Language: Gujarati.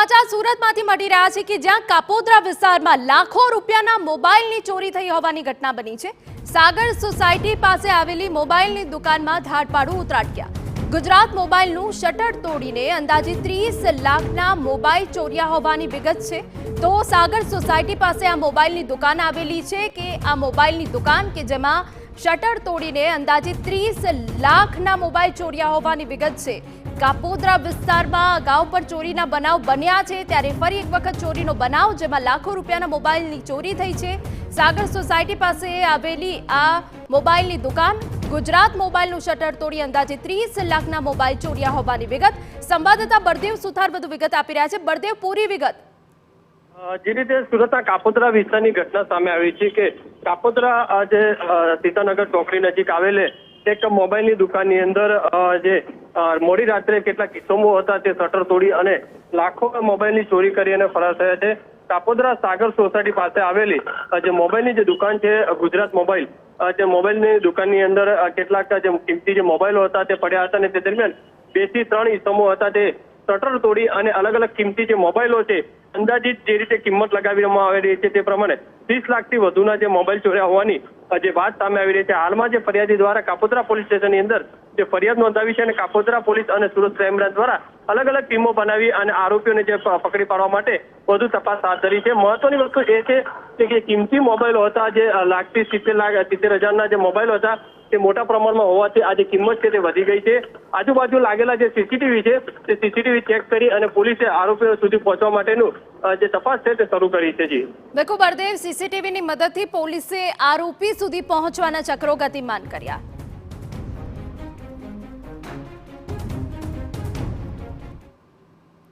સમાચાર સુરતમાંથી મળી રહ્યા છે કે જ્યાં કાપોદ્રા વિસ્તારમાં લાખો રૂપિયાના મોબાઈલની ચોરી થઈ હોવાની ઘટના બની છે। સાગર સોસાયટી પાસે આવેલી મોબાઈલની દુકાનમાં ધાડપાડું ઉતરાટ્યા। ગુજરાત મોબાઈલનું શટર તોડીને અંદાજે 30 લાખના મોબાઈલ ચોર્યા હોવાની વિગત છે। તો સાગર સોસાયટી પાસે આ મોબાઈલની દુકાન આવેલી છે કે આ મોબાઈલની દુકાન કે જેમાં શટર તોડીને અંદાજે 30 લાખના મોબાઈલ ચોર્યા હોવાની વિગત છે। કાપોદ્રા વિસ્તારમાં અગાઉ પણ ચોરીના બનાવ બન્યા છે, ત્યારે ફરી એક વખત ચોરીનો બનાવ જેમાં લાખો રૂપિયાના મોબાઈલની ચોરી થઈ છે। સાગર સોસાયટી પાસે આવેલી આ મોબાઈલની દુકાન ગુજરાત મોબાઈલનું શટર તોડી અંદાજે 30 લાખના મોબાઈલ ચોર્યા હોવાની વિગત। સંવાદદાતા બળદેવ સુથાર વધુ વિગત આપી રહ્યા છે। બળદેવ, પૂરી વિગત। જે રીતે સુરતના કાપોદ્રા વિસ્તારની ઘટના સામે આવી છે કે કાપોદ્રા જે સીતાનગર ચોકડી નજીક આવેલે એક મોબાઈલની દુકાનની અંદર જે મોડી રાત્રે કેટલાક કિસ્સાઓ હતા તે શટર તોડી અને લાખો મોબાઈલની ચોરી કરી અને ફરાર થયા છે। કાપોદ્રા સાગર સોસાયટી પાસે આવેલી જે મોબાઈલની જે દુકાન છે ગુજરાત મોબાઈલ, જે મોબાઈલની દુકાનની અંદર કેટલાક જે કિંમતી જે મોબાઈલો હતા તે પડ્યા હતા અને તે દરમિયાન 2 થી 3 ઇસમો હતા તે શટર તોડી અને અલગ અલગ કિંમતી જે મોબાઈલો છે અંદાજિત જે રીતે કિંમત લગાવવામાં આવી રહી છે તે પ્રમાણે 30 લાખથી વધુના જે મોબાઈલ ચોર્યા હોવાની જે વાત સામે આવી રહી છે। હાલમાં જે ફરિયાદી દ્વારા કાપોદ્રા પોલીસ સ્ટેશનની અંદર જે ફરિયાદ નોંધાવી છે અને કાપોદ્રા પોલીસ અને સુરત ક્રાઇમ બ્રાન્ચ દ્વારા અલગ અલગ ટીમો બનાવી અને આરોપીઓને જે પકડી પાડવા માટે વધુ તપાસ હાથ ધરી છે। મહત્વની વસ્તુ એ છે કે કિંમતી મોબાઈલો હતા જે લાખથી 70,000ના જે મોબાઈલો હતા તે મોટા પ્રમાણમાં હોવાથી આ જે કિંમત છે તે વધી ગઈ છે। આજુબાજુ લાગેલા જે સીસીટીવી છે તે સીસીટીવી ચેક કરી અને પોલીસે આરોપીઓ સુધી પહોંચવા માટેનું જે તપાસ છે તે શરૂ કરી છે। જી બિલકુલ બળદેવ, સીસીટીવીની મદદથી પોલીસે આરોપી સુધી પહોંચવાના ચક્રો ગતિમાન કર્યા।